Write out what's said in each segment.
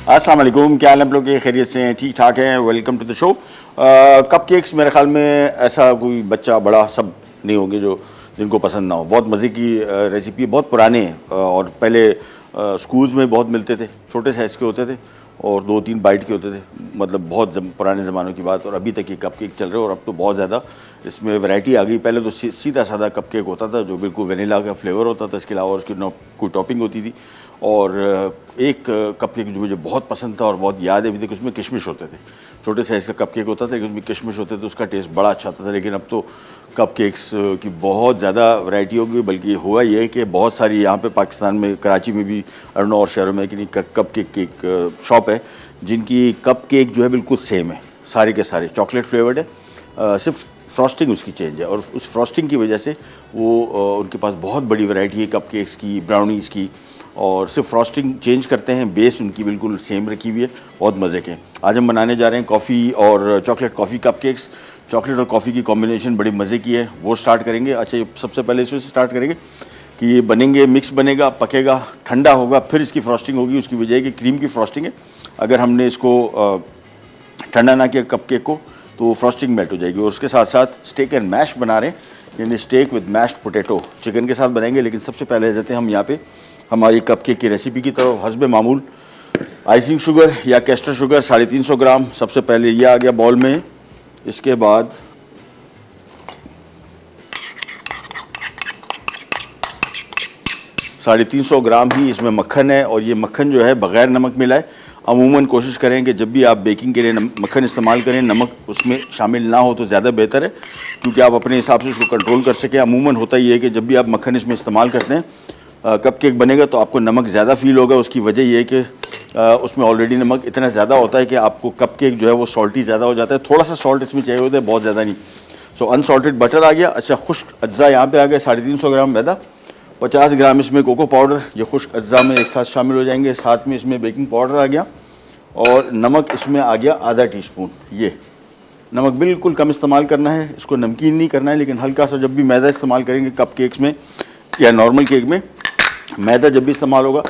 अस्सलाम वालेकुम, क्या हाल है आप लोग के? खैरियत से हैं? ठीक ठाक हैं? Welcome to the show. Cupcakes मेरे ख्याल में ऐसा कोई बच्चा बड़ा सब नहीं होंगे जो जिनको पसंद ना हो। बहुत मज़े की रेसिपी, बहुत पुराने हैं और पहले स्कूल्स में बहुत मिलते थे, छोटे साइज़ के होते थे और 2-3 बाइट के होते थे, मतलब बहुत पुराने ज़मानों की बात। और अभी तक ये कप केक चल रहे हैं और अब तो बहुत ज़्यादा इसमें वैरायटी आ गई। पहले तो सीधा साधा कप केक होता था जो बिल्कुल वनीला का फ्लेवर होता था, इसके अलावा उसकी कोई टॉपिंग होती थी। और एक कप केक जो मुझे बहुत पसंद था और बहुत याद है अभी तक, उसमें किशमिश होते थे। छोटे साइज़ का कप केक होता था लेकिन उसमें किशमिश होते थे, उसका टेस्ट बड़ा अच्छा आता था। लेकिन अब तो कप केक्स की बहुत ज़्यादा वैरायटी होगी, बल्कि हुआ ये है कि बहुत सारी यहाँ पे पाकिस्तान में, कराची में भी, अरनो और शहरों में कि नहीं, कप केक शॉप है जिनकी कप केक जो है बिल्कुल सेम है, सारे के सारे चॉकलेट फ्लेवर्ड है, सिर्फ फ्रॉस्टिंग उसकी चेंज है। और उस फ्रॉस्टिंग की वजह से वो उनके पास बहुत बड़ी वैरायटी है कप केक्स की, ब्राउनीज़ की, और सिर्फ फ्रॉस्टिंग चेंज करते हैं, बेस उनकी बिल्कुल सेम रखी हुई है। बहुत मज़े के आज हम बनाने जा रहे हैं कॉफ़ी और chocolate coffee cup cakes. Chocolate और कॉफ़ी की कॉम्बिनेशन बड़ी मज़े की है, वो स्टार्ट करेंगे। अच्छा, सबसे पहले इससे स्टार्ट करेंगे कि ये बनेंगे, मिक्स बनेगा, पकेगा, ठंडा होगा, फिर इसकी फ्रॉस्टिंग होगी। उसकी वजह है कि क्रीम की फ्रॉस्टिंग है। अगर हमने इसको ठंडा ना किया कप केक को तो फ्रॉस्टिंग मेल्ट हो जाएगी। और उसके साथ साथ स्टेक एंड मैश बना रहे हैं, यानी steak with mashed potato, chicken के साथ बनाएंगे। लेकिन सबसे पहले जाते हैं हम यहाँ पे हमारी कप केक की रेसिपी की तरफ। हस्ब मामूल आइसिंग शुगर या कैस्टर शुगर 350 ग्राम सबसे पहले ये आ गया बॉल में। इसके बाद साढ़े 350 ग्राम ही इसमें मक्खन है, और ये मक्खन जो है बग़ैर नमक मिलाए। अमूमन कोशिश करें कि जब भी आप बेकिंग के लिए मक्खन इस्तेमाल करें, नमक उसमें शामिल ना हो तो ज़्यादा बेहतर है, क्योंकि आप अपने हिसाब से उसको कंट्रोल कर सकें। अमूमन होता ये है कि जब भी आप मक्खन इसमें इस्तेमाल करते हैं, कप केक बनेगा तो आपको नमक ज़्यादा फील होगा। उसकी वजह ये है कि उसमें ऑलरेडी नमक इतना ज़्यादा होता है कि आपको कप केक जो है वो सॉल्टी ज़्यादा हो जाता है। थोड़ा सा सॉल्ट इसमें चाहिए होता है, बहुत ज़्यादा नहीं। सो अनसॉल्टेड बटर आ गया। अच्छा, खुश्क अज्जा यहाँ पे आ गया 350 ग्राम मैदा, 50 ग्राम इसमें कोको पाउडर, ये खुश्क अज्जा में एक साथ शामिल हो जाएंगे। साथ में इसमें बेकिंग पाउडर आ गया और नमक इसमें आ गया आधा टीस्पून। ये नमक बिल्कुल कम इस्तेमाल करना है, इसको नमकीन नहीं करना है, लेकिन हल्का सा। जब भी मैदा इस्तेमाल करेंगे कप केक्स में या नॉर्मल केक में, मैदा जब भी इस्तेमाल होगा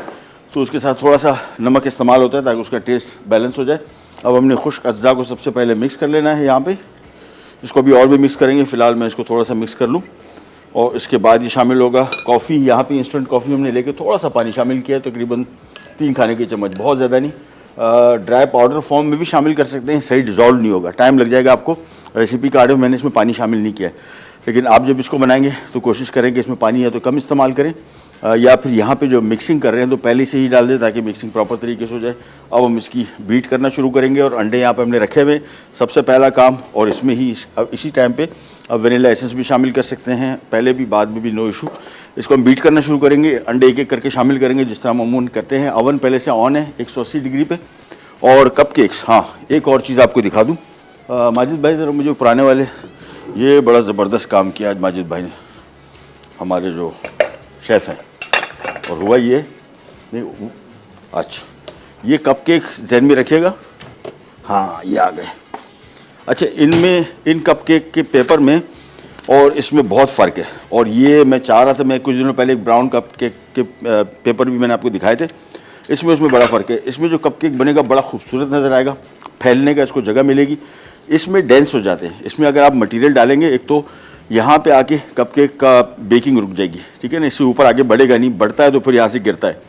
तो उसके साथ थोड़ा सा नमक इस्तेमाल होता है ताकि उसका टेस्ट बैलेंस हो जाए। अब हमने खुश्क अज्जा को सबसे पहले मिक्स कर लेना है यहाँ पे। इसको भी और भी मिक्स करेंगे, फ़िलहाल मैं इसको थोड़ा सा मिक्स कर लूँ। और इसके बाद ये शामिल होगा कॉफ़ी। यहाँ पे इंस्टेंट कॉफ़ी हमने लेके थोड़ा सा पानी शामिल किया है, तकरीबन 3 खाने के चम्मच, बहुत ज़्यादा नहीं। ड्राई पाउडर फॉर्म में भी शामिल कर सकते हैं, सही डिज़ोल्व नहीं होगा, टाइम लग जाएगा आपको। रेसिपी कार्ड में मैंने इसमें पानी शामिल नहीं किया है, लेकिन आप जब इसको बनाएंगे तो कोशिश करें कि इसमें पानी है तो कम इस्तेमाल करें, या फिर यहाँ पे जो मिक्सिंग कर रहे हैं तो पहले से ही डाल दें ताकि मिक्सिंग प्रॉपर तरीके से हो जाए। अब हम इसकी बीट करना शुरू करेंगे और अंडे यहाँ पे हमने रखे हुए, सबसे पहला काम। और इसमें ही इसी टाइम पे अब वनीला एसेंस भी शामिल कर सकते हैं, पहले भी बाद में भी, नो इशू। इसको हम बीट करना शुरू करेंगे, अंडे एक एक करके शामिल करेंगे जिस तरह हम अमूमन करते हैं। ओवन पहले से ऑन है 180 डिग्री पे। और कप केक्स, हाँ एक और चीज़ आपको दिखा दूँ, माजिद भाई ज़रा मुझे पुराने वाले, ये बड़ा ज़बरदस्त काम किया आज माजिद भाई ने, हमारे जो शेफ़ हैं। और हुआ ये नहीं, अच्छा ये कप केक जहन में रखिएगा, हाँ ये आ गए। अच्छा, इन कप केक के पेपर में और इसमें बहुत फ़र्क है। और ये मैं चाह रहा था, मैं कुछ दिनों पहले एक ब्राउन कप केक के पेपर भी मैंने आपको दिखाए थे, इसमें बड़ा फ़र्क है। इसमें जो कप केक बनेगा बड़ा खूबसूरत नज़र आएगा, फैलने का इसको जगह मिलेगी। इसमें डेंस हो जाते हैं। इसमें अगर आप मटेरियल डालेंगे, एक तो यहाँ पे आके कप केक का बेकिंग रुक जाएगी, ठीक है ना, इससे ऊपर आगे बढ़ेगा नहीं, बढ़ता है तो फिर यहाँ से गिरता है।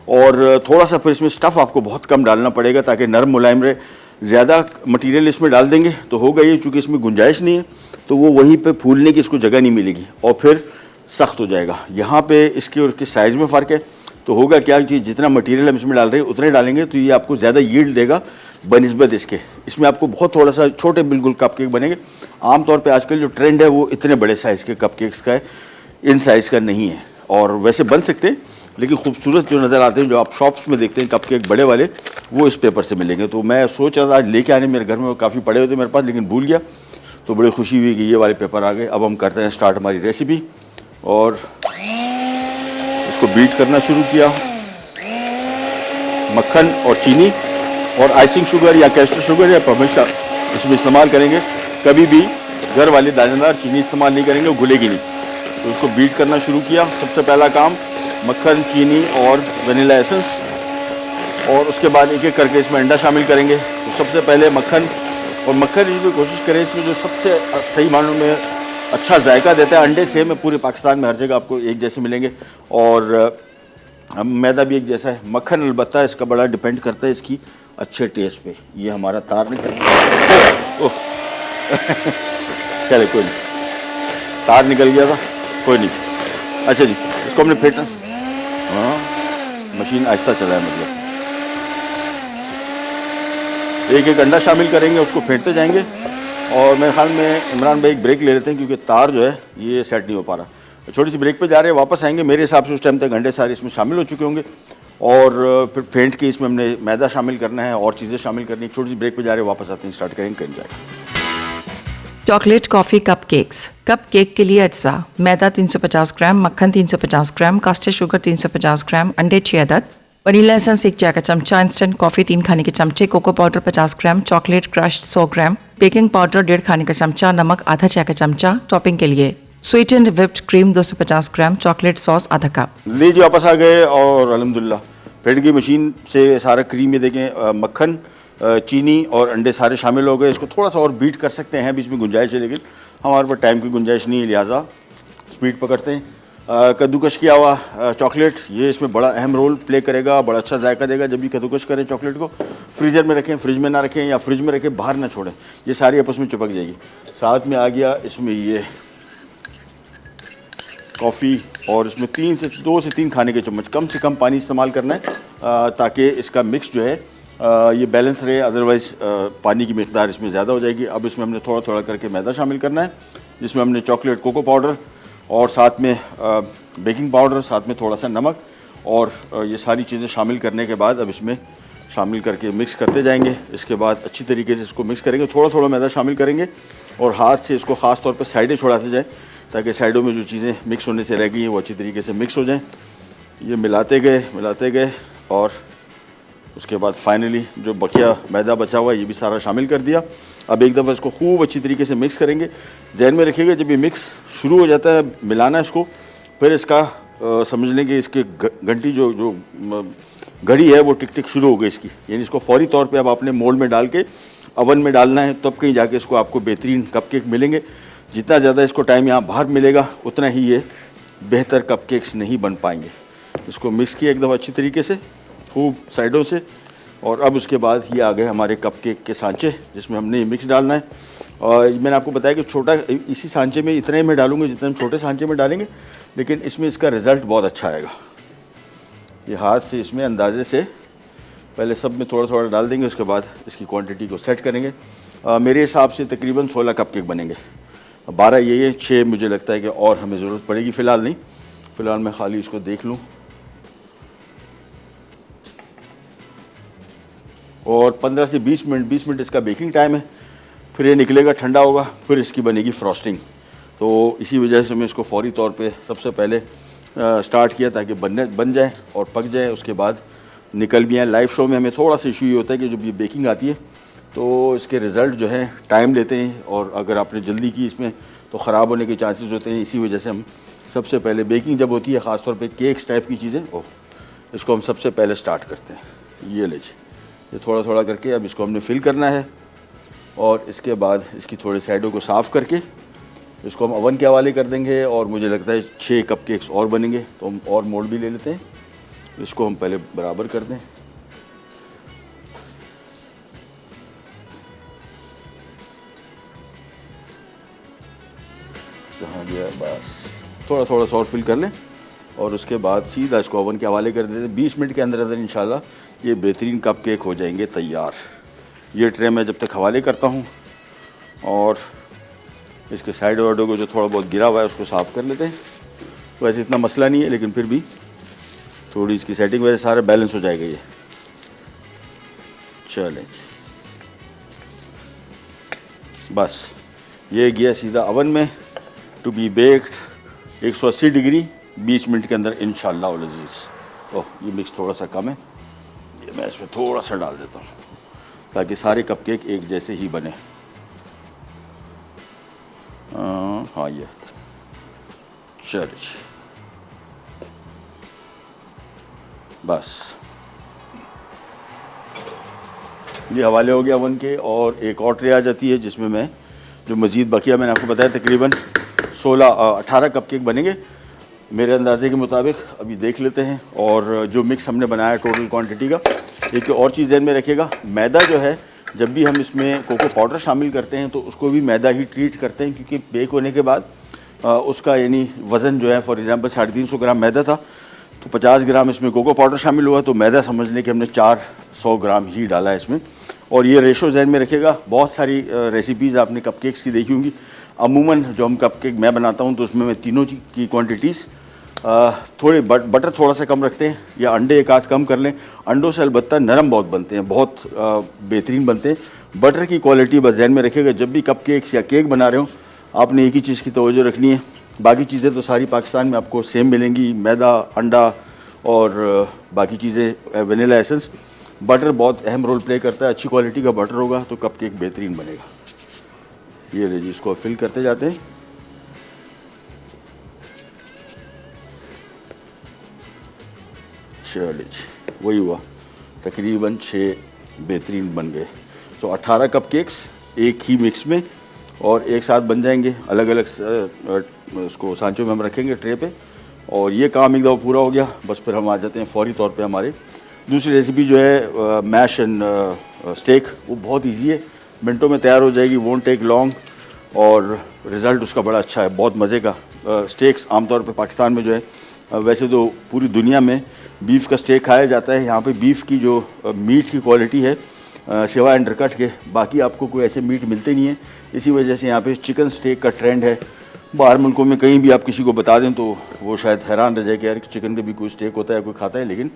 और थोड़ा सा फिर इसमें स्टफ़ आपको बहुत कम डालना पड़ेगा ताकि नरम मुलायम रहे। ज़्यादा मटेरियल इसमें डाल देंगे तो होगा ये, चूँकि इसमें गुंजाइश नहीं है तो वो वहीं पे फूलने की इसको जगह नहीं मिलेगी और फिर सख्त हो जाएगा। यहाँ पे इसके और इसके साइज़ में फ़र्क है, तो होगा क्या कि जितना मटेरियल हम इसमें डाल रहे हैं उतने डालेंगे तो ये आपको ज़्यादा यील्ड देगा बनिस्बत इसके। इसमें आपको बहुत थोड़ा सा छोटे बिल्कुल कप केक बनेंगे। आमतौर पे आजकल जो ट्रेंड है वो इतने बड़े साइज़ के कप केक्स का है, इन साइज़ का नहीं है। और वैसे बन सकते हैं, लेकिन खूबसूरत जो नज़र आते हैं, जो आप शॉप्स में देखते हैं कप केक बड़े वाले, वो इस पेपर से मिलेंगे। तो मैं सोच रहा था आज लेके आने, मेरे घर में काफ़ी पड़े हुए थे मेरे पास, लेकिन भूल गया, तो बड़ी खुशी हुई कि ये वाले पेपर आ गए। अब हम करते हैं स्टार्ट हमारी रेसिपी, और इसको बीट करना शुरू किया। मक्खन और चीनी और आइसिंग शुगर या कैस्टर शुगर या हमेशा इसमें इस्तेमाल करेंगे, कभी भी घर वाले दानेदार चीनी इस्तेमाल नहीं करेंगे, वो घुलेगी नहीं। तो उसको बीट करना शुरू किया। सबसे पहला काम, मक्खन, चीनी और वनीला एसेंस और उसके बाद एक एक करके इसमें अंडा शामिल करेंगे। तो सबसे पहले मक्खन, और मक्खन इसमें कोशिश करें इसमें जो सबसे सही मानों में अच्छा जायका देता है अंडे, सेम है पूरे पाकिस्तान में हर जगह आपको एक जैसे मिलेंगे, और मैदा भी एक जैसा है। मक्खन अलबत्ता इसका बड़ा डिपेंड करता है इसकी अच्छे टेस्ट पे। ये हमारा तार निकल ओह चले कोई नहीं, तार निकल गया था, कोई नहीं। अच्छा जी, इसको हमने फेंटना, हाँ मशीन आहिस्ता चला है, मतलब एक एक अंडा शामिल करेंगे, उसको फेंटते जाएंगे। और मेरे ख्याल में इमरान भाई एक ब्रेक ले लेते हैं क्योंकि तार जो है ये सेट नहीं हो पा रहा। छोटी सी ब्रेक पे जा रहे हैं, वापस आएंगे। मेरे हिसाब से उस टाइम तक अंडे सारे इसमें शामिल हो चुके होंगे, और फिर फेंट के इसमें हमने मैदा शामिल करना है और चीज़ें शामिल करनी है। छोटी सी ब्रेक पे जा रहे हैं, वापस आते हैं, स्टार्ट करेंगे, करें जाएगा। Chocolate coffee cupcakes. Cupcake के लिए अज्जा: मैदा 350 ग्राम, मक्खन 350 ग्राम, कास्टेड शुगर 350 ग्राम, अंडे 6 अदद, वनीला एसेंस 1 चाय का चमचा, इंस्टेंट कॉफ़ी 3 खाने के चमचे, कोको पाउडर 50 ग्राम, चॉकलेट क्रश 100 ग्राम, बेकिंग पाउडर 1.5 खाने का चमचा, नमक आधा चाय का चमचा। टॉपिंग के लिए sweet and whipped cream 250 gram, chocolate sauce आधा कप। लीजिए वापस आ गए, और अल्हम्दुलिल्लाह फेंट की मशीन से सारा क्रीम, ये देखें मक्खन, चीनी और अंडे सारे शामिल हो गए। इसको थोड़ा सा और बीट कर सकते हैं, बीच में गुंजाइश है, लेकिन हमारे पास टाइम की गुंजाइश नहीं है, लिहाजा स्पीड पकड़ते हैं। कद्दूकश किया हुआ चॉकलेट, ये इसमें बड़ा अहम रोल प्ले करेगा, बड़ा अच्छा जायका देगा। जब भी कद्दूकश करें चॉकलेट को, फ्रीज़र में रखें, फ्रिज में ना रखें, या फ्रिज में रखें बाहर ना छोड़ें, ये सारी आपस में चिपक जाएगी। साथ में आ गया इसमें ये कॉफ़ी, और इसमें 2 से 3 खाने के चम्मच, कम से कम पानी इस्तेमाल करना है ताकि इसका मिक्स जो है ये बैलेंस रहे, अदरवाइज़ पानी की मिकदार इसमें ज़्यादा हो जाएगी। अब इसमें हमने थोड़ा थोड़ा करके मैदा शामिल करना है, जिसमें हमने चॉकलेट, कोको पाउडर और साथ में बेकिंग पाउडर, साथ में थोड़ा सा नमक, और ये सारी चीज़ें शामिल करने के बाद अब इसमें शामिल करके मिक्स करते जाएंगे। इसके बाद अच्छी तरीके से इसको मिक्स करेंगे, थोड़ा थोड़ा मैदा शामिल करेंगे, और हाथ से इसको ख़ास तौर पर साइडें छुड़ाते जाएँ ताकि साइडों में जो चीज़ें मिक्स होने से रह गई हैं वो अच्छी तरीके से मिक्स हो जाएं। ये मिलाते गए, और उसके बाद फाइनली जो बकिया मैदा बचा हुआ है ये भी सारा शामिल कर दिया। अब एक दफ़ा इसको खूब अच्छी तरीके से मिक्स करेंगे। जहन में रखिएगा, जब ये मिक्स शुरू हो जाता है मिलाना इसको, फिर इसका समझ लें कि इसके घंटी जो घड़ी है वो टिक टिक शुरू हो गई इसकी, यानी इसको फौरी तौर पे अब आपने मोल्ड में डाल के अवन में डालना है, तब कहीं जाके इसको आपको बेहतरीन कपकेक मिलेंगे। जितना ज़्यादा इसको टाइम यहाँ बाहर मिलेगा उतना ही ये बेहतर कपकेक्स नहीं बन पाएंगे। इसको मिक्स किया एक दफ़ा अच्छी तरीके से खूब साइडों से, और अब उसके बाद ये आ गए हमारे कपकेक के सांचे, जिसमें हमने ये मिक्स डालना है। और मैंने आपको बताया कि छोटा इसी सांचे में इतने में डालूंगे जितने हम छोटे सांचे में डालेंगे, लेकिन इसमें इसका रिज़ल्ट बहुत अच्छा आएगा। ये हाथ से इसमें अंदाजे से पहले सब में थोड़ा थोड़ा डाल देंगे, उसके बाद इसकी क्वांटिटी को सेट करेंगे। मेरे हिसाब से तकरीबन 16 कपकेक बनेंगे, 12 ये 6 मुझे लगता है कि और हमें ज़रूरत पड़ेगी, फ़िलहाल नहीं। फ़िलहाल मैं खाली इसको देख लूँ, और 15 से 20 मिनट इसका बेकिंग टाइम है। फिर ये निकलेगा, ठंडा होगा, फिर इसकी बनेगी फ्रॉस्टिंग। तो इसी वजह से मैं इसको फौरी तौर पे सबसे पहले स्टार्ट किया ताकि बन जाए और पक जाए, उसके बाद निकल भी आए। लाइव शो में हमें थोड़ा सा इशू ये होता है कि जब ये बेकिंग आती है तो इसके रिज़ल्ट जो है टाइम लेते हैं, और अगर आपने जल्दी की इसमें तो ख़राब होने के चांसेस होते हैं। इसी वजह से हम सबसे पहले बेकिंग जब होती है, ख़ास तौर पे केक्स टाइप की चीज़ें, इसको हम सबसे पहले स्टार्ट करते हैं। ये लीजिए, ये थोड़ा थोड़ा करके अब इसको हमने फिल करना है, और इसके बाद इसकी थोड़ी साइडों को साफ़ करके इसको हम ओवन के हवाले कर देंगे। और मुझे लगता है 6 कपकेक्स और बनेंगे, तो हम और मोल्ड भी ले लेते हैं। इसको हम पहले बराबर कर दें। कहाँ गया, बस थोड़ा थोड़ा सा और फिल कर लें, और उसके बाद सीधा इसको ओवन के हवाले कर देते हैं। 20 मिनट के अंदर अंदर इंशाल्लाह ये बेहतरीन कपकेक हो जाएंगे तैयार। ये ट्रे मैं जब तक हवाले करता हूँ, और इसके साइड वाइडों को जो थोड़ा बहुत गिरा हुआ है उसको साफ़ कर लेते हैं। वैसे इतना मसला नहीं है, लेकिन फिर भी थोड़ी इसकी सेटिंग वजह सारा बैलेंस हो जाएगा ये। चलें, बस ये गया सीधा अवन में to be baked 180 degree 20 minute के अंदर इंशाल्लाह अल अज़ीज़। ओह, ये मिक्स थोड़ा सा कम है, ये मैं इसमें थोड़ा सा डाल देता हूँ ताकि सारे कपकेक एक जैसे ही बने। हाँ, ये चलिए, बस ये हवाले हो गया अवन के। और एक और ट्रे आ जाती है जिसमें मैं जो मज़ीद बकिया मैंने आपको बताया तकरीबन 18 कप केक बनेंगे मेरे अंदाजे के मुताबिक। अभी देख लेते हैं। और जो मिक्स हमने बनाया टोटल क्वांटिटी का, एक और चीज़ ध्यान में रखिएगा, मैदा जो है जब भी हम इसमें कोको पाउडर शामिल करते हैं तो उसको भी मैदा ही ट्रीट करते हैं, क्योंकि बेक होने के बाद उसका यानी वज़न जो है फॉर एग्ज़ाम्पल 350 ग्राम मैदा था तो 50 ग्राम इसमें कोको पाउडर शामिल हुआ, तो मैदा समझ लें कि हमने 400 ग्राम ही डाला है इसमें। और ये रेशो ज़हन में रखिएगा। बहुत सारी रेसिपीज़ आपने कपकेक्स की देखी होंगी। अमूमन जो हम कपकेक मैं बनाता हूँ तो उसमें मैं तीनों की क्वांटिटीज़ थोड़े बटर थोड़ा सा कम रखते हैं या अंडे एक आध कम कर लें। अंडों से अलबत्ता नरम बहुत बनते हैं, बहुत बेहतरीन बनते हैं। बटर की क्वालिटी बस ध्यान में रखिएगा। जब भी कपकेक्स या केक बना रहे हो आपने एक ही चीज़ की तवज्जो रखनी है, बाकी चीज़ें तो सारी पाकिस्तान में आपको सेम मिलेंगी, मैदा, अंडा और बाकी चीज़ें वनीला एसेंस। बटर बहुत अहम रोल प्ले करता है। अच्छी क्वालिटी का बटर होगा तो कपकेक बेहतरीन बनेगा। ये लीजिए, इसको फिल करते जाते हैं। चलिए, वही हुआ, तकरीबन 6 बेहतरीन बन गए। तो 18 कप केक्स एक ही मिक्स में और एक साथ बन जाएंगे। अलग अलग उसको सांचों में हम रखेंगे ट्रे पे। और ये काम एक दफ़ा पूरा हो गया, बस फिर हम आ जाते हैं फौरी तौर पे हमारे दूसरी रेसिपी जो है मैश एंड स्टेक। वो बहुत इजी है, मिनटों में तैयार हो जाएगी, वोंट टेक लॉन्ग और रिज़ल्ट उसका बड़ा अच्छा है, बहुत मज़े का। स्टेक्स आमतौर पे पाकिस्तान में जो है वैसे तो पूरी दुनिया में बीफ का स्टेक खाया जाता है। यहाँ पे बीफ की जो मीट की क्वालिटी है सिवाय अंडरकट के बाकी आपको कोई ऐसे मीट मिलते नहीं है। इसी वजह से यहाँ पे चिकन स्टेक का ट्रेंड है। बाहर मुल्कों में कहीं भी आप किसी को बता दें तो वो शायद हैरान रह जाए कि यार चिकन का भी कोई स्टेक होता है, कोई खाता है। लेकिन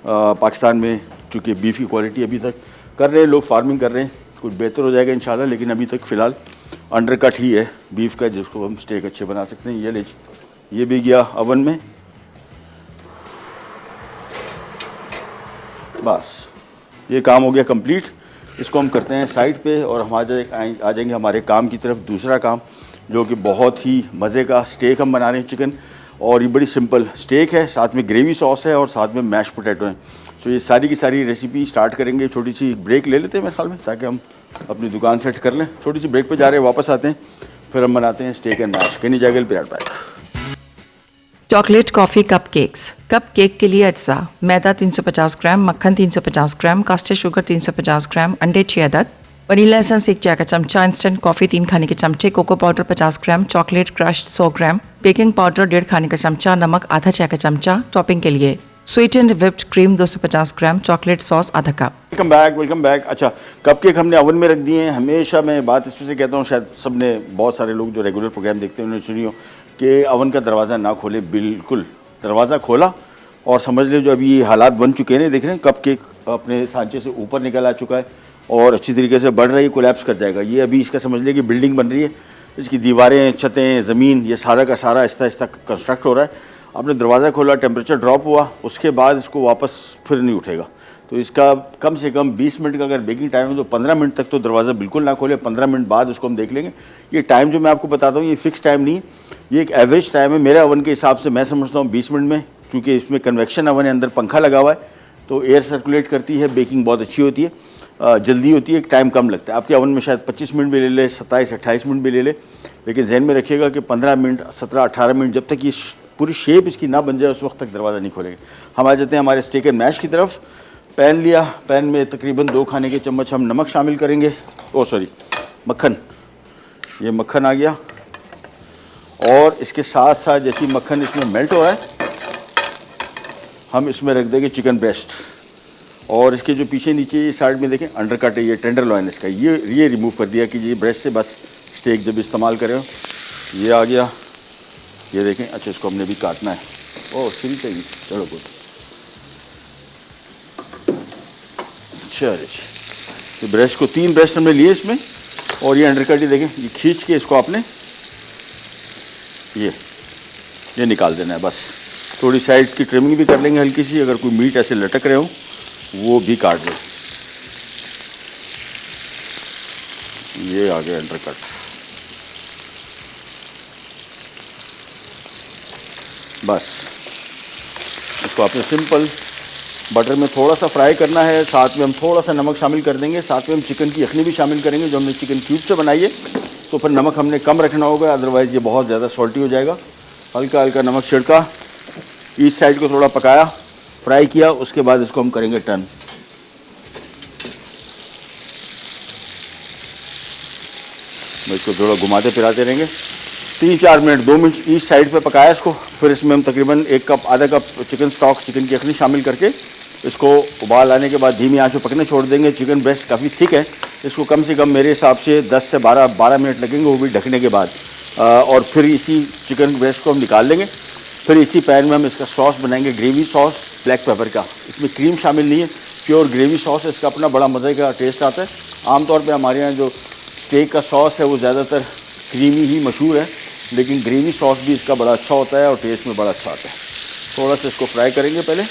पाकिस्तान में चूँकि बीफ की क्वालिटी अभी तक कर रहे हैं लोग, फार्मिंग कर रहे हैं, कुछ बेहतर हो जाएगा इंशाल्लाह। लेकिन अभी तक फ़िलहाल अंडरकट ही है बीफ का, जिसको हम स्टेक अच्छे बना सकते हैं। ये ले, ये भी गया अवन में। बस ये काम हो गया कंप्लीट। इसको हम करते हैं साइड पे और हम आ जाएंगे हमारे काम की तरफ। दूसरा काम जो कि बहुत ही मज़े का स्टेक हम बना रहे हैं चिकन, और ये बड़ी सिंपल स्टेक है, साथ में ग्रेवी सॉस है और साथ में मैश पोटैटो है। सो ये सारी की सारी रेसिपी स्टार्ट करेंगे। छोटी सी ब्रेक ले लेते हैं मेरे ख्याल में, ताकि हम अपनी दुकान सेट कर लें। छोटी सी ब्रेक पे जा रहे हैं, वापस आते हैं, फिर हम बनाते हैं स्टेक एंड मैश। कहनी जाएगा पिराट पैक। Chocolate coffee cupcakes. Cupcake के लिए अज्जा: मैदा 350 ग्राम, मक्खन 350 ग्राम, कास्टर शुगर 350 ग्राम, अंडे 6 अदद, वनीला एसेंस 1 चाय का चमचा, इंस्टेंट कॉफ़ी 3 खाने के चमचे, कोको पाउडर 50 ग्राम, चॉकलेट क्रश 100 ग्राम, बेकिंग पाउडर 1.5 खाने का चमचा, नमक आधा चाय का चमचा। टॉपिंग के लिए स्वीटेंड व्हिप्ड क्रीम 250 ग्राम, चॉकलेट सॉस आधा कप। Welcome back. अच्छा, कप केक हमने ओवन में रख दिए हैं। हमेशा मैं बात इसमें से कहता हूँ, शायद सबने, बहुत सारे लोग जो रेगुलर प्रोग्राम देखते हैं उन्होंने सुनी हो कि ओवन का दरवाज़ा ना खोले। बिल्कुल दरवाज़ा खोला और समझ ले जो अभी ये हालात बन चुके हैं, देख रहे हैं कप केक अपने सांचे से ऊपर निकल आ चुका है और अच्छी तरीके से बढ़ रही है, कोलैप्स कर जाएगा। ये अभी इसका समझ ले कि बिल्डिंग बन रही है, इसकी दीवारें, छतें, ज़मीन, ये सारा का सारा आहिस्ता आहिस्ता कंस्ट्रक्ट हो रहा है। आपने दरवाज़ा खोला, टेम्परेचर ड्रॉप हुआ, उसके बाद इसको वापस फिर नहीं उठेगा। तो इसका कम से कम 20 मिनट का अगर बेकिंग टाइम है तो 15 मिनट तक तो दरवाज़ा बिल्कुल ना खोले। 15 मिनट बाद उसको हम देख लेंगे। ये टाइम जो मैं आपको बताता हूँ ये फ़िक्स टाइम नहीं, ये एक एवरेज टाइम है। मेरे ओवन के हिसाब से मैं समझता हूँ 20 मिनट में, क्योंकि इसमें कन्वेक्शन ओवन है, अंदर पंखा लगा हुआ है तो एयर सर्कुलेट करती है, बेकिंग बहुत अच्छी होती है, जल्दी होती है, टाइम कम लगता है। आपके ओवन में शायद 25 मिनट भी ले ले, 27-28 मिनट भी ले ले, लेकिन जहन में रखिएगा कि 15 मिनट, 17-18 मिनट, जब तक ये पूरी शेप इसकी ना बन जाए उस वक्त तक दरवाज़ा नहीं खोलेंगे। हम आ जाते हैं हमारे स्टेक एंड मैश की तरफ। पैन लिया, पैन में तकरीबन 2 खाने के चम्मच हम नमक शामिल करेंगे, मक्खन। ये मक्खन आ गया और इसके साथ साथ जैसे मक्खन इसमें मेल्ट हो रहा है हम इसमें रख देंगे चिकन ब्रेस्ट। और इसके जो पीछे नीचे ये साइड में देखें अंडरकट है, ये टेंडर लॉइन इसका, ये रिमूव कर दिया कि ये ब्रेस्ट से बस स्टेक जब इस्तेमाल करें। ये आ गया, ये देखें। अच्छा, इसको हमने भी काटना है। ओह सिल चाहिए, चलो गुड। चलिए, तो ब्रेस्ट को 3 ब्रेस्ट हमने लिए इसमें, और ये अंडरकट ही देखें, ये खींच के इसको आपने ये निकाल देना है बस। थोड़ी साइड्स की ट्रिमिंग भी कर लेंगे हल्की सी, अगर कोई मीट ऐसे लटक रहे हो वो भी काट लें। ये आ गया अंडरकट। बस इसको आपने सिंपल बटर में थोड़ा सा फ्राई करना है, साथ में हम थोड़ा सा नमक शामिल कर देंगे, साथ में हम चिकन की यखनी भी शामिल करेंगे जो हमने चिकन क्यूब से बनाई है। तो फिर नमक हमने कम रखना होगा, अदरवाइज़ ये बहुत ज़्यादा सॉल्टी हो जाएगा। हल्का हल्का नमक छिड़का, इस साइड को थोड़ा पकाया, फ्राई किया, उसके बाद इसको हम करेंगे टर्न। इसको थोड़ा घुमाते फिराते रहेंगे, 3-4 मिनट, 2 मिनट इस साइड पे पकाया इसको। फिर इसमें हम तकरीबन 1 कप आधा कप चिकन स्टॉक, चिकन की यखनी शामिल करके इसको उबाल आने के बाद धीमी आंच पे पकने छोड़ देंगे। चिकन ब्रेस्ट काफ़ी थिक है, इसको कम से कम मेरे हिसाब से 10 से 12 मिनट लगेंगे, वो भी ढकने के बाद। और फिर इसी चिकन ब्रेस्ट को हम निकाल लेंगे। फिर इसी पैन में हम इसका सॉस बनाएंगे, ग्रेवी सॉस ब्लैक पेपर का। इसमें क्रीम शामिल नहीं है, प्योर ग्रेवी सॉस है, इसका अपना बड़ा मज़े का टेस्ट आता है। आमतौर पर हमारे यहाँ जो स्टेक का सॉस है वो ज़्यादातर क्रीमी ही मशहूर है, लेकिन ग्रेवी सॉस भी इसका बड़ा अच्छा होता है और टेस्ट में बड़ा अच्छा आता है। थोड़ा सा इसको फ्राई करेंगे पहले।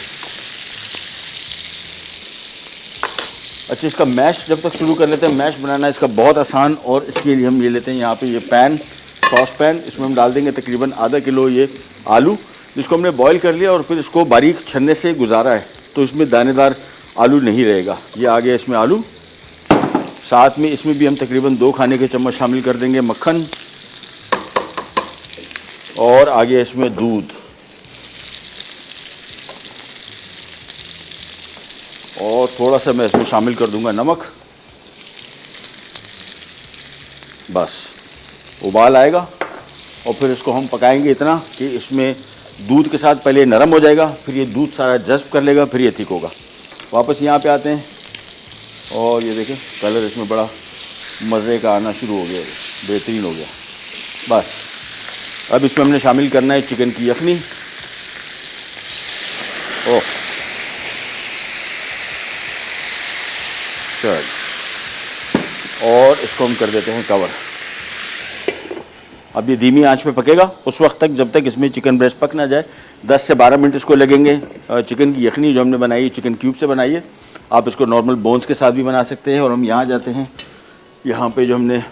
अच्छा, इसका मैश जब तक शुरू कर लेते हैं, मैश बनाना इसका बहुत आसान, और इसके लिए हम ये लेते हैं यहाँ पे ये पैन, सॉस पैन। इसमें हम डाल देंगे तकरीबन आधा किलो ये आलू, जिसको हमने बॉईल कर लिया और फिर इसको बारीक छन्ने से गुजारा है, तो इसमें दानेदार आलू नहीं रहेगा। ये आ गया इसमें आलू। साथ में इसमें भी हम तकरीबन 2 खाने के चम्मच शामिल कर देंगे मक्खन, और आगे इसमें दूध, और थोड़ा सा मैं इसमें शामिल कर दूंगा नमक। बस उबाल आएगा और फिर इसको हम पकाएंगे इतना कि इसमें दूध के साथ पहले नरम हो जाएगा, फिर ये दूध सारा जज़्ब कर लेगा, फिर ये थिक होगा। वापस यहाँ पे आते हैं और ये देखें कलर इसमें बड़ा मज़े का आना शुरू हो गया, बेहतरीन हो गया। बस अब इसमें हमने शामिल करना है चिकन की यखनी। ओह चल, और इसको हम कर देते हैं कवर। अब ये धीमी आंच पे पकेगा उस वक्त तक जब तक इसमें चिकन ब्रेस्ट पक ना जाए। 10 से 12 मिनट इसको लगेंगे। चिकन की यखनी जो हमने बनाई है चिकन क्यूब से बनाई है, आप इसको नॉर्मल बोन्स के साथ भी बना सकते हैं। और हम यहाँ जाते हैं, यहाँ पे जो हमने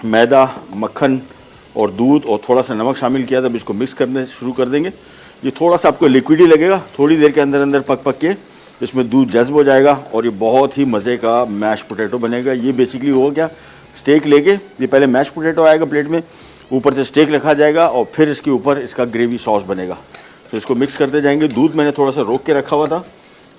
मैदा, मक्खन और दूध और थोड़ा सा नमक शामिल किया था, अब इसको मिक्स करने शुरू कर देंगे। ये थोड़ा सा आपको लिक्विड ही लगेगा, थोड़ी देर के अंदर अंदर पक के इसमें दूध जज्ब हो जाएगा और ये बहुत ही मज़े का मैश पोटैटो बनेगा। ये बेसिकली हो गया स्टेक लेके, ये पहले मैश पोटैटो आएगा प्लेट में, ऊपर से स्टेक रखा जाएगा और फिर इसके ऊपर इसका ग्रेवी सॉस बनेगा। तो इसको मिक्स करते जाएंगे। दूध मैंने थोड़ा सा रोक के रखा हुआ था,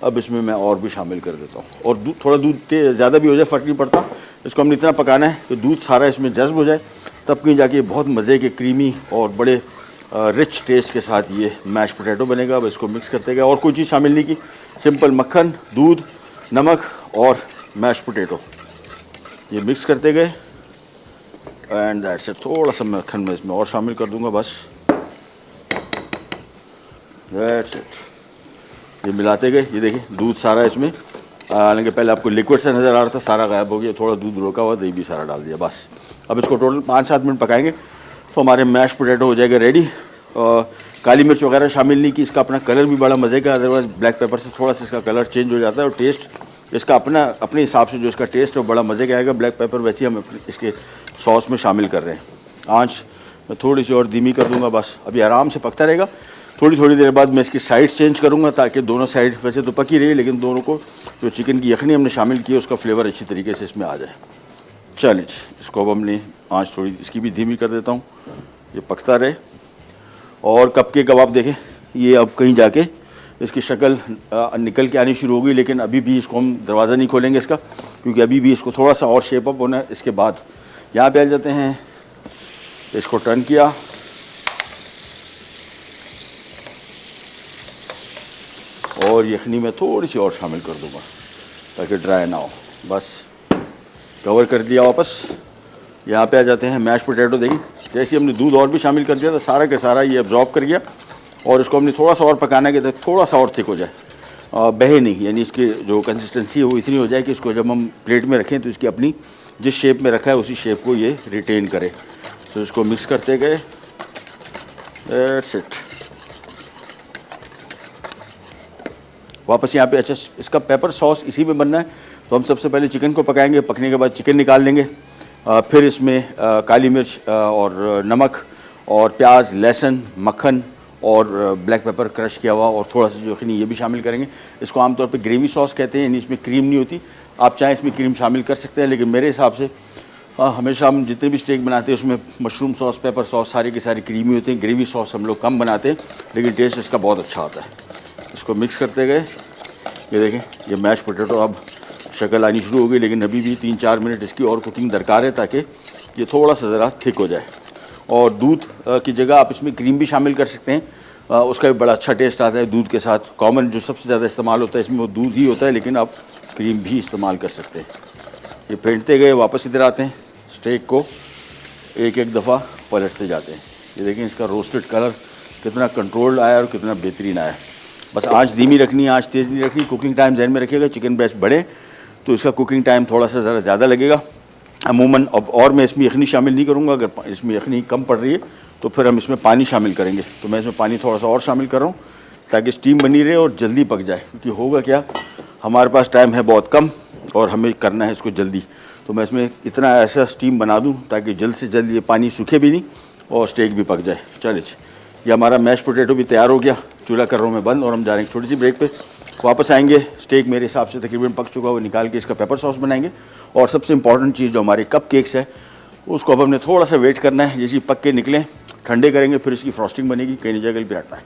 अब इसमें मैं और भी शामिल कर देता हूँ। और थोड़ा दूध ज़्यादा भी हो जाए फ़र्क नहीं पड़ता, इसको हमने इतना पकाना है कि दूध सारा इसमें जज्ब हो जाए, तब कहीं जाके बहुत मज़े के क्रीमी और बड़े रिच टेस्ट के साथ ये मैश पोटैटो बनेगा। अब इसको मिक्स करते गए, और कोई चीज़ शामिल नहीं की, सिंपल मक्खन, दूध, नमक और मैश पोटैटो, ये मिक्स करते गए। And that's it. थोड़ा सा मक्खन मैं इसमें और शामिल कर दूंगा, बस दैट्स इट। ये मिलाते गए, ये देखिए दूध सारा इसमें, हालांकि पहले आपको लिक्विड से नज़र आ रहा था, सारा गायब हो गया, थोड़ा दूध रोका हुआ, दही भी सारा डाल दिया। बस अब इसको टोटल 5-7 मिनट पकाएंगे तो हमारे मैश पोटैटो हो जाएगा रेडी। काली मिर्च वगैरह शामिल नहीं की, इसका अपना कलर भी बड़ा मज़े का, अदरवाइज़ ब्लैक पेपर से थोड़ा सा इसका कलर चेंज हो जाता है और टेस्ट इसका अपने हिसाब से जो इसका टेस्ट है वो बड़ा मज़े का आएगा। ब्लैक पेपर वैसे ही हम इसके सॉस में शामिल कर रहे हैं। आँच मैं थोड़ी सी और धीमी कर दूँगा, बस अभी आराम से पकता रहेगा। थोड़ी देर बाद मैं इसकी साइड चेंज करूँगा ताकि दोनों साइड वैसे तो पकी रही, लेकिन दोनों को जो चिकन की यखनी हमने शामिल की है उसका फ्लेवर अच्छी तरीके से इसमें आ जाए। चलिए इसको अब हमने आँच थोड़ी इसकी भी धीमी कर देता हूँ, ये पकता रहे। और कपकेक अब आप देखें, ये अब कहीं जाके इसकी शक्ल निकल के आनी शुरू होगी, लेकिन अभी भी इसको हम दरवाज़ा नहीं खोलेंगे इसका, क्योंकि अभी भी इसको थोड़ा सा और शेप अप होना है। इसके बाद यहाँ पे आ जाते हैं, इसको टर्न किया, और यखनी में थोड़ी सी और शामिल कर दूँगा ताकि ड्राई ना हो। बस कवर कर दिया वापस। यहाँ पे आ जाते हैं मैश पोटैटो। देखिए जैसे हमने दूध और भी शामिल कर दिया था, सारा के सारा ये एब्जॉर्ब कर गया, और इसको हमने थोड़ा सा और पकाना है कि थोड़ा सा और थिक हो जाए, बहे नहीं, यानी इसकी जो कंसिस्टेंसी है वो इतनी हो जाए कि इसको जब हम प्लेट में रखें तो इसकी अपनी जिस शेप में रखा है उसी शेप को ये रिटेन करे। तो इसको मिक्स करते गए, दैट्स इट। वापस यहाँ पे अच्छा इसका पेपर सॉस इसी में बनना है, तो हम सबसे पहले चिकन को पकाएंगे, पकने के बाद चिकन निकाल लेंगे, फिर इसमें काली मिर्च और नमक और प्याज, लहसुन, मक्खन और ब्लैक पेपर क्रश किया हुआ और थोड़ा सा जो यखनी ये भी शामिल करेंगे। इसको आमतौर पे ग्रेवी सॉस कहते हैं, यानी इसमें क्रीम नहीं होती। आप चाहें इसमें क्रीम शामिल कर सकते हैं, लेकिन मेरे हिसाब से हमेशा हम जितने भी स्टेक बनाते हैं उसमें मशरूम सॉस, पेपर सॉस सारी की सारी क्रीमी होती हैं। ग्रेवी सॉस हम लोग कम बनाते हैं, लेकिन टेस्ट इसका बहुत अच्छा आता है। इसको मिक्स करते गए, ये देखें ये मैश पोटैटो अब शक्ल आनी शुरू हो गई, लेकिन अभी भी 3-4 मिनट इसकी और कुकिंग दरकार है ताकि ये थोड़ा सा ज़रा थिक हो जाए। और दूध की जगह आप इसमें क्रीम भी शामिल कर सकते हैं, उसका भी बड़ा अच्छा टेस्ट आता है दूध के साथ। कॉमन जो सबसे ज़्यादा इस्तेमाल होता है इसमें वो दूध ही होता है, लेकिन आप क्रीम भी इस्तेमाल कर सकते हैं। ये फेंटते गए, वापस इधर आते हैं, स्टेक को एक एक दफ़ा पलटते जाते हैं। ये देखें इसका रोस्टेड कलर कितना कंट्रोल्ड आया और कितना बेहतरीन आया। बस आंच धीमी रखनी है, आंच तेज़ नहीं रखनी। कुकिंग टाइम ध्यान में रखिएगा, चिकन ब्रेस्ट बड़े तो इसका कुकिंग टाइम थोड़ा सा ज़रा ज़्यादा लगेगा अमूमन। अब और मैं इसमें यखनी शामिल नहीं करूँगा, अगर इसमें यखनी कम पड़ रही है तो फिर हम इसमें पानी शामिल करेंगे। तो मैं इसमें पानी थोड़ा सा और शामिल कर रहा हूँ ताकि स्टीम बनी रहे और जल्दी पक जाए, क्योंकि होगा क्या, हमारे पास टाइम है बहुत कम और हमें करना है इसको जल्दी। तो मैं इसमें इतना ऐसा स्टीम बना दूँ ताकि जल्द से जल्द ये पानी सूखे भी नहीं और स्टेक भी पक जाए। चलिए ये हमारा मैश पोटैटो भी तैयार हो गया। चूल्हा कर रहा हूँ मैं बंद और हम जा रहे हैं छोटी सी ब्रेक पे। वापस आएंगे, स्टेक मेरे हिसाब से तकरीबन पक चुका, वो निकाल के इसका पेपर सॉस बनाएंगे। और सबसे इंपॉर्टेंट चीज़ जो हमारे कप केक्स है उसको अब हमने थोड़ा सा वेट करना है, जैसे पक के निकलें ठंडे करेंगे, फिर इसकी फ्रॉस्टिंग बनेगी। कहीं नहीं जाएगा, be right back.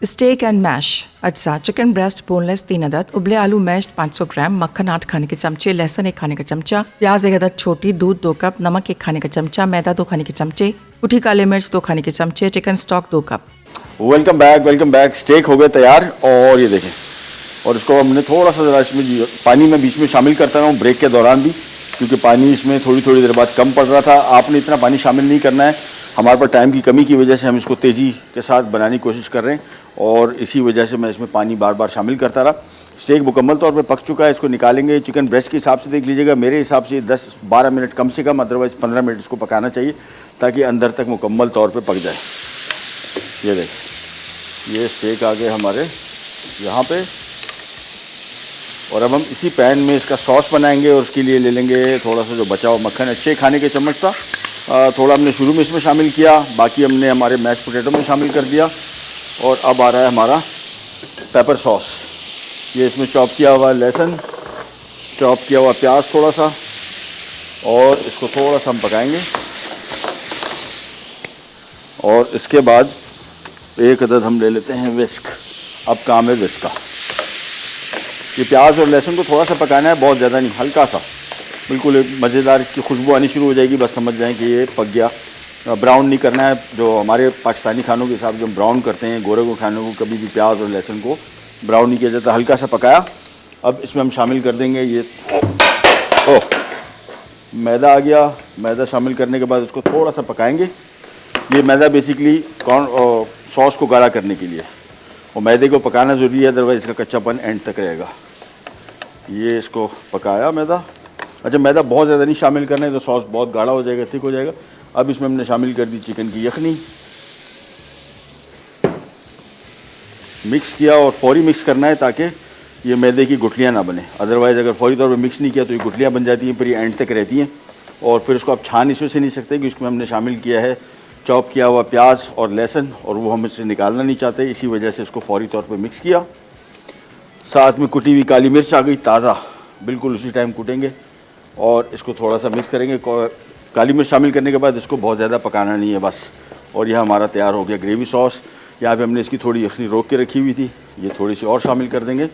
Steak and mash अज्जा, चिकन ब्रेस्ट बोनलेस 3 अदद, उबले आलू मैश्ड 500 ग्राम, मक्खन 8 खाने के चमचे, लहसुन 1 खाने का चमचा, प्याज 1 अदद छोटी, दूध 2 कप, नमक 1 खाने का चमचा, मैदा 2 खाने के चमचे, कुटी काले मिर्च 2 खाने के चमचे, chicken stock 2 cup. Welcome back, welcome back. Steak हो गए तैयार और ये देखें, और इसको हमने थोड़ा सा ज़रा इसमें पानी में बीच में शामिल करता रहा हूँ ब्रेक के दौरान भी, क्योंकि पानी इसमें थोड़ी थोड़ी देर बाद कम पड़ रहा था। आपने इतना पानी शामिल नहीं करना है, हमारे पास टाइम की कमी की वजह से हम इसको तेज़ी के साथ बनाने की कोशिश कर रहे हैं और इसी वजह से मैं इसमें पानी बार बार शामिल करता रहा। स्टेक मुकम्मल तौर पे पक चुका है, इसको निकालेंगे। चिकन ब्रेस्ट के हिसाब से देख लीजिएगा, मेरे हिसाब से 10-12 मिनट कम से कम, अदरवाइज़ 15 मिनट इसको पकाना चाहिए ताकि अंदर तक मुकम्मल तौर पे पक जाए। ये देख, ये स्टेक आ गए हमारे यहाँ पे। और अब हम इसी पैन में इसका सॉस बनाएंगे और उसके लिए ले लेंगे थोड़ा सा जो बचा हुआ मक्खन है, 6 खाने के चम्मच था। थोड़ा हमने शुरू में इसमें शामिल किया, बाकी हमने हमारे मैश पोटैटो में शामिल कर दिया। और अब आ रहा है हमारा पेपर सॉस। ये इसमें चॉप किया हुआ लहसुन, चॉप किया हुआ प्याज थोड़ा सा, और इसको थोड़ा सा हम पकाएंगे। और इसके बाद 1 अदद हम ले लेते हैं विस्क। अब काम है विस्क का। ये प्याज और लहसुन को थोड़ा सा पकाना है, बहुत ज़्यादा नहीं, हल्का सा, बिल्कुल एक मज़ेदार इसकी खुशबू आनी शुरू हो जाएगी, बस समझ जाएं कि ये पक गया। ब्राउन नहीं करना है, जो हमारे पाकिस्तानी खानों के हिसाब से हम ब्राउन करते हैं, गोरे को खानों को कभी भी प्याज और लहसुन को ब्राउन नहीं किया जाता। हल्का सा पकाया। अब इसमें हम शामिल कर देंगे ये मैदा आ गया। मैदा शामिल करने के बाद इसको थोड़ा सा पकाएंगे। ये मैदा बेसिकली सॉस को गाढ़ा करने के लिए, और मैदे को पकाना ज़रूरी है, अदरवाइज़ इसका कच्चापन एंड तक रहेगा। ये इसको पकाया मैदा। अच्छा, मैदा बहुत ज़्यादा नहीं शामिल करना है तो सॉस बहुत गाढ़ा हो जाएगा, थिक हो जाएगा। अब इसमें हमने शामिल कर दी चिकन की यखनी, मिक्स किया, और फौरी मिक्स करना है ताकि ये मैदे की गुठलियाँ ना बने। अदरवाइज़ अगर फौरी तौर पर मिक्स नहीं किया तो ये गुठलियाँ बन जाती हैं, फिर ये एंड तक रहती हैं और फिर इसको आप छान इसमें से नहीं सकते, क्योंकि इसमें हमने शामिल किया है चॉप किया हुआ प्याज और लहसुन, और वो हम इससे निकालना नहीं चाहते, इसी वजह से इसको फौरी तौर पर मिक्स किया। साथ में कुटी हुई काली मिर्च आ गई ताज़ा, बिल्कुल उसी टाइम कूटेंगे और इसको थोड़ा सा मिक्स करेंगे। काली मिर्च शामिल करने के बाद इसको बहुत ज़्यादा पकाना नहीं है बस। और यह हमारा तैयार हो गया ग्रेवी सॉस। यहाँ पे हमने इसकी थोड़ी यखनी रोक के रखी हुई थी, ये थोड़ी सी और शामिल कर देंगे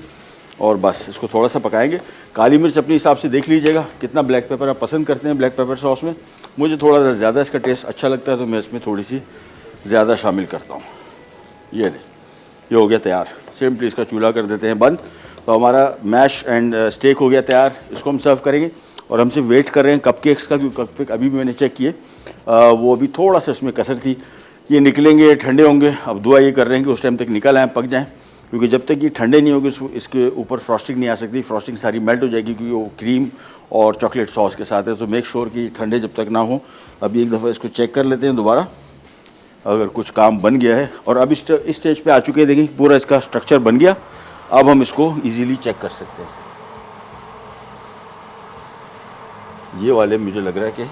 और बस इसको थोड़ा सा पकाएंगे। काली मिर्च अपने हिसाब से देख लीजिएगा कितना ब्लैक पेपर आप पसंद करते हैं ब्लैक पेपर सॉस में। मुझे थोड़ा ज़्यादा इसका टेस्ट अच्छा लगता है तो मैं इसमें थोड़ी सी ज़्यादा शामिल करता हूँ। ये हो गया तैयार। सिंपली इसका चूल्हा कर देते हैं बंद। तो हमारा मैश एंड स्टेक हो गया तैयार। इसको हम सर्व करेंगे और हमसे वेट कर रहे हैं कपकेक्स का, क्योंकि कपकेक अभी भी मैंने चेक किए वो अभी थोड़ा सा इसमें कसर थी। ये निकलेंगे, ठंडे होंगे। अब दुआ ये कर रहे हैं कि उस टाइम तक निकल आएँ, पक जाएँ, क्योंकि जब तक ये ठंडे नहीं होंगे इसके ऊपर फ्रॉस्टिंग नहीं आ सकती। फ्रॉस्टिंग सारी मेल्ट हो जाएगी क्योंकि वो क्रीम और चॉकलेट सॉस के साथ है। तो मेक श्योर कि ठंडे जब तक ना हो। अभी एक दफ़ा इसको चेक कर लेते हैं दोबारा अगर कुछ काम बन गया है। और अब इस स्टेज पे आ चुके हैं, देखिए पूरा इसका स्ट्रक्चर बन गया। अब हम इसको इजीली चेक कर सकते हैं। ये वाले मुझे लग रहा है कि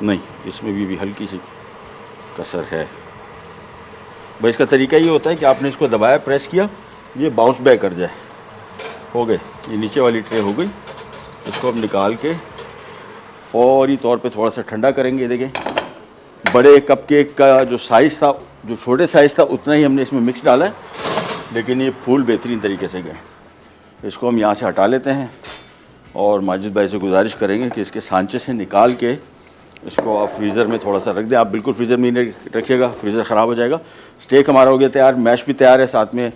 नहीं, इसमें भी हल्की सी कसर है। भाई इसका तरीका ये होता है कि आपने इसको दबाया, प्रेस किया, ये बाउंस बैक कर जाए। हो गए, ये नीचे वाली ट्रे हो गई। इसको हम निकाल के फौरी तौर पे थोड़ा सा ठंडा करेंगे। देखें, बड़े कपकेक का जो साइज़ था, जो छोटे साइज़ था, उतना ही हमने इसमें मिक्स डाला है, लेकिन ये फूल बेहतरीन तरीके से गए। इसको हम यहाँ से हटा लेते हैं और माजिद भाई से गुजारिश करेंगे कि इसके सांचे से निकाल के इसको आप फ्रीज़र में थोड़ा सा रख दें। आप बिल्कुल फ्रीज़र में नहीं रखिएगा, फ्रीज़र ख़राब हो जाएगा। स्टेक हमारा हो गया तैयार, मैश भी तैयार है, साथ में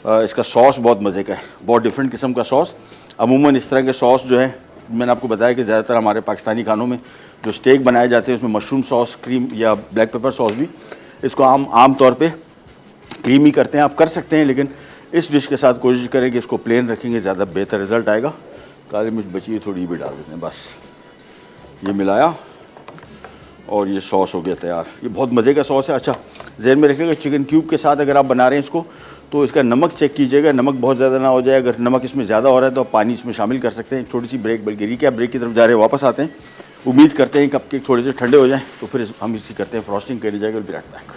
इसका सॉस बहुत मज़े का है, बहुत डिफरेंट किस्म का सॉस। अमूमन इस तरह के सॉस जो है, मैंने आपको बताया कि ज़्यादातर हमारे पाकिस्तानी खानों में जो स्टेक बनाए जाते हैं उसमें मशरूम सॉस, क्रीम या ब्लैक पेपर सॉस भी, इसको आम तौर पे क्रीमी करते हैं। आप कर सकते हैं, लेकिन इस डिश के साथ कोशिश करें कि इसको प्लेन रखेंगे, ज़्यादा बेहतर रिज़ल्ट आएगा। काली मिर्च बची है थोड़ी भी डाल देते हैं, बस ये मिलाया और ये सॉस हो गया तैयार। ये बहुत मज़े का सॉस है। अच्छा, ज़हन में रखिएगा चिकन क्यूब के साथ अगर आप बना रहे हैं इसको, तो इसका नमक चेक कीजिएगा, नमक बहुत ज़्यादा ना हो जाए। अगर नमक इसमें ज़्यादा हो रहा है तो आप पानी इसमें शामिल कर सकते हैं। एक छोटी सी ब्रेक, बल्कि रिकैप ब्रेक की तरफ जा रहे हैं, वापस आते हैं। उम्मीद करते हैं कपकेक थोड़े से ठंडे हो जाएँ तो फिर हम इसी करते हैं, फ्रॉस्टिंग करी जाएगा। Will be right back.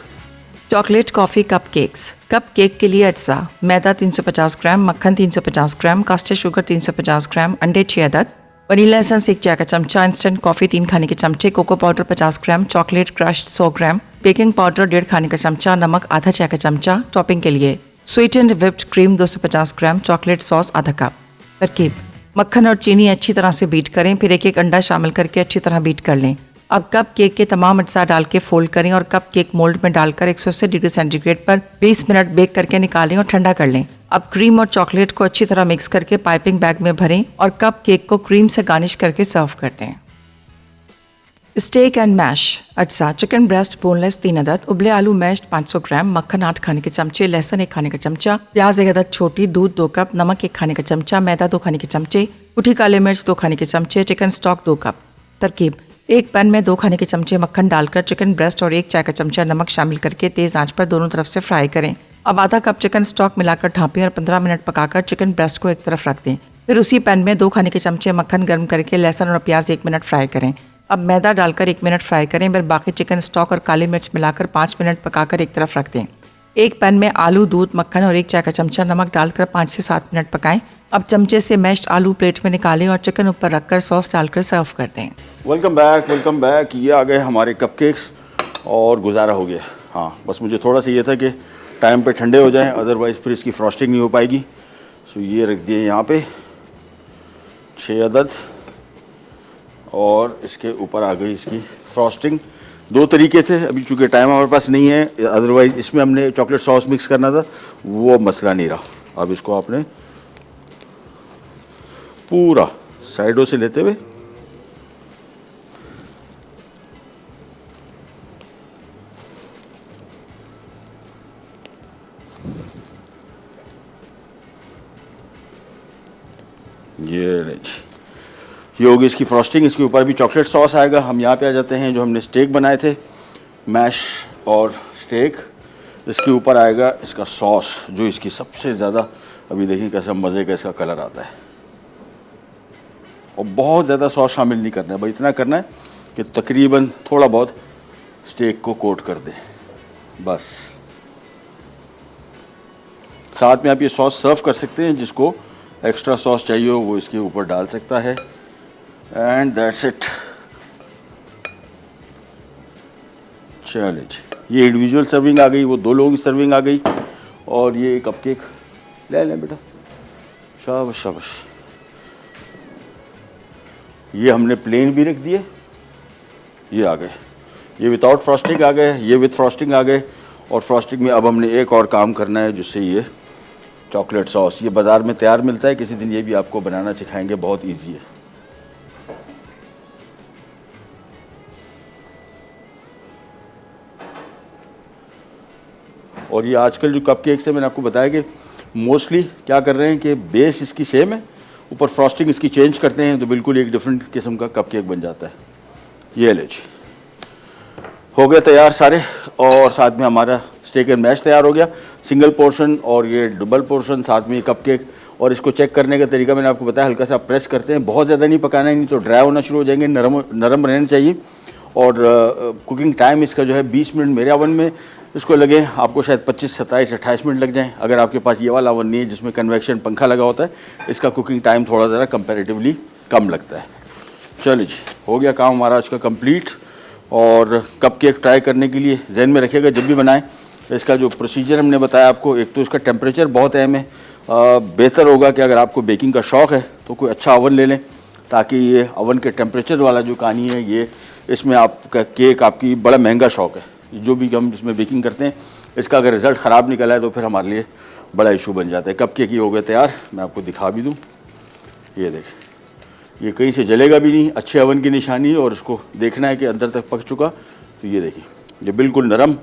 Chocolate coffee cupcakes. Cupcake के लिए अज्जा: मैदा 350 ग्राम, मक्खन 350 ग्राम, कास्टर शुगर 350 ग्राम, अंडे 6 अदद, वनीला एसेंस 1 चाय का चमचा, इंस्टेंट कॉफ़ी 3 खाने के चमचे, कोको पाउडर 50 ग्राम, चॉकलेट क्रश 100 ग्राम, बेकिंग पाउडर 1.5 खाने का चमचा, नमक आधा चाय का चमचा। टॉपिंग के लिए स्वीटेंड व्हिप्ड क्रीम 250 ग्राम, चॉकलेट सॉस आधा कप। तरकीब: मक्खन और चीनी अच्छी तरह से बीट करें, फिर एक अंडा शामिल करके अच्छी तरह बीट कर लें। अब कप केक के तमाम अज्जा डाल के फोल्ड करें और कप केक मोल्ड में डालकर 180 डिग्री सेंटीग्रेड पर 20 मिनट बेक करके निकालें और ठंडा कर लें। अब क्रीम और चॉकलेट को अच्छी तरह मिक्स करके पाइपिंग बैग में भरें और कप केक को क्रीम से गार्निश करके सर्व कर दें। स्टेक एंड मैश अज्जा: चिकन ब्रेस्ट बोनलेस 3 अदद, उबले आलू मैश्ड 500 ग्राम, मक्खन 8 खाने के चमचे, लहसुन 1 खाने का चमचा, प्याज 1 अदद छोटी, दूध 2 कप, नमक 1 खाने का चमचा, मैदा 2 खाने के चमचे, कुटी काले मिर्च 2 खाने के चमचे, चिकन स्टॉक 2 कप। तरकीब: एक पैन में 2 खाने के चमचे मक्खन डालकर चिकन ब्रेस्ट और 1 चाय का चमचा नमक शामिल करके तेज़ आंच पर दोनों तरफ से फ्राई करें। अब आधा कप चिकन स्टॉक मिलाकर ढाँपें और 15 मिनट पकाकर चिकन ब्रेस्ट को एक तरफ रख दें। फिर उसी पैन में 2 खाने के चमचे मक्खन गर्म करके लहसुन और प्याज 1 मिनट फ्राई करें। अब मैदा डालकर 1 मिनट फ्राई करें, फिर बाकी चिकन स्टॉक और काली मिर्च मिलाकर 5 मिनट पकाकर एक तरफ रख दें। एक पैन में आलू, दूध, मक्खन और 1 चाय का चमचा नमक डालकर 5 से 7 मिनट पकाएं। अब चमचे से मैश्ड आलू प्लेट में निकालें और चिकन ऊपर रखकर सॉस डालकर सर्व कर दें। Welcome back, welcome back. ये आ गए हमारे कपकेक्स और गुजारा हो गया। हाँ, बस मुझे थोड़ा सा ये था कि टाइम पे ठंडे हो जाएं, अदरवाइज़ फिर इसकी फ्रॉस्टिंग नहीं हो पाएगी। सो ये रख दिए यहाँ पे 6 अदद और इसके ऊपर आ गई इसकी फ्रॉस्टिंग। 2 तरीके थे, अभी चूँकि टाइम हमारे पास नहीं है, अदरवाइज़ इसमें हमने चॉकलेट सॉस मिक्स करना था, वो मसला नहीं रहा। अब इसको आपने पूरा साइडों से लेते हुए ये होगी इसकी फ्रॉस्टिंग। इसके ऊपर भी चॉकलेट सॉस आएगा। हम यहाँ पे आ जाते हैं जो हमने स्टेक बनाए थे, मैश और स्टेक। इसके ऊपर आएगा इसका सॉस, जो इसकी सबसे ज़्यादा, अभी देखिए कैसा मज़े का इसका कलर आता है। और बहुत ज़्यादा सॉस शामिल नहीं करना है, भाई इतना करना है कि तकरीबन थोड़ा बहुत स्टेक को कोट कर दे, बस। साथ में आप ये सॉस सर्व कर सकते हैं, जिसको एक्स्ट्रा सॉस चाहिए हो वो इसके ऊपर डाल सकता है। And that's it. चलिए जी, ये इंडिविजुअल सर्विंग आ गई, वो 2 लोगों की सर्विंग आ गई। और ये कपकेक ले लें बेटा, शाबाश शाबाश। ये हमने प्लेन भी रख दिए, ये आ गए। ये विदाउट फ्रॉस्टिंग आ गए, ये विद फ्रॉस्टिंग आ गए। और फ्रॉस्टिंग में अब हमने एक और काम करना है, जिससे ये चॉकलेट सॉस, ये बाज़ार में तैयार मिलता है, किसी दिन ये भी आपको बनाना सिखाएंगे, बहुत इजी है। और ये आजकल जो कपकेक्स है, मैंने आपको बताया कि मोस्टली क्या कर रहे हैं कि बेस इसकी सेम है, ऊपर फ्रॉस्टिंग इसकी चेंज करते हैं, तो बिल्कुल एक डिफरेंट किस्म का कपकेक बन जाता है। ये ले जी, हो गए तैयार सारे। और साथ में हमारा स्टेक एंड मैश तैयार हो गया, सिंगल पोर्शन और ये डबल पोर्शन, साथ में ये कपकेक। और इसको चेक करने का तरीका मैंने आपको बताया, हल्का सा प्रेस करते हैं, बहुत ज़्यादा नहीं पकाना है, नहीं तो ड्राई होना शुरू हो जाएंगे, नरम रहना चाहिए। और कुकिंग टाइम इसका जो है 20 मिनट मेरे ओवन में इसको लगे, आपको शायद 25, 27, 28 मिनट लग जाएं। अगर आपके पास ये वाला ओवन नहीं है जिसमें कन्वेक्शन पंखा लगा होता है, इसका कुकिंग टाइम थोड़ा ज़रा कंपैरेटिवली कम लगता है। चलिए जी, हो गया काम हमारा आज का कंप्लीट। और कप केक ट्राई करने के लिए जहन में रखिएगा जब भी बनाएं, इसका जो प्रोसीजर हमने बताया आपको, एक तो इसका टेम्परेचर बहुत अहम है। बेहतर होगा कि अगर आपको बेकिंग का शौक़ है तो कोई अच्छा ओवन ले लें, ताकि ये ओवन के टेम्परेचर वाला जो कहानी है, ये इसमें आपका केक आपकी बड़ा महंगा शौक़ है। जो भी हम इसमें बेकिंग करते हैं, इसका अगर रिज़ल्ट ख़राब निकला है तो फिर हमारे लिए बड़ा इशू बन जाता है। कप केक ये हो गए तैयार, मैं आपको दिखा भी दूँ। ये देखिए, ये कहीं से जलेगा भी नहीं, अच्छे ओवन की निशानी है। और इसको देखना है कि अंदर तक पक चुका, तो ये देखिए, ये बिल्कुल नरम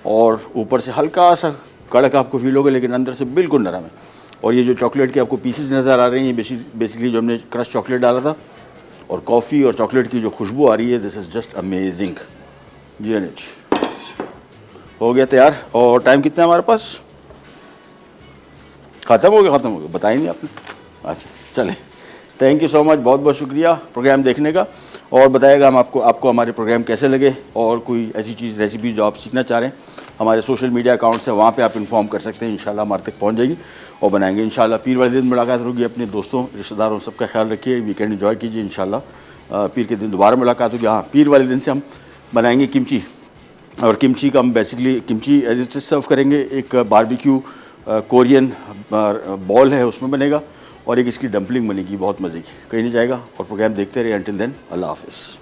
और ऊपर से हल्का सा कड़क आपको फील होगा, लेकिन अंदर से बिल्कुल नरम है। और ये जो चॉकलेट के आपको पीसेस नज़र आ रहे हैं, ये बेसिकली जो हमने क्रश चॉकलेट डाला था, और कॉफ़ी और चॉकलेट की जो खुशबू आ रही है, दिस इज़ जस्ट अमेजिंग। जी अनिच, हो गया तैयार। और टाइम कितना है हमारे पास? ख़त्म हो गया, बताया नहीं आपने। अच्छा चलें, थैंक यू सो मच, बहुत बहुत शुक्रिया प्रोग्राम देखने का। और बताइएगा हम आपको हमारे प्रोग्राम कैसे लगे, और कोई ऐसी चीज़ रेसिपी जो आप सीखना चाह रहे हैं, हमारे सोशल मीडिया अकाउंट्स है, वहाँ पे आप इन्फॉर्म कर सकते हैं। इंशाल्लाह हमारे तक पहुँच जाएगी और बनाएंगे इंशाल्लाह। पीर वाले दिन मुलाकात होगी, अपने दोस्तों रिश्तेदारों सबका ख्याल रखिए, वीकेंड एंजॉय कीजिए। इंशाल्लाह पीर के दिन दोबारा मुलाकात होगी। हाँ, पीर वाले दिन से हम बनाएंगे किमची, और किमची का हम basically kimchi as it is serve करेंगे। एक बारबेक्यू कोरियन बॉल है, उसमें बनेगा, और एक इसकी डंपलिंग बनेगी बहुत मज़े की। कहीं नहीं जाएगा, और प्रोग्राम देखते रहिए। अंटिल देन, अल्लाह हाफिज़।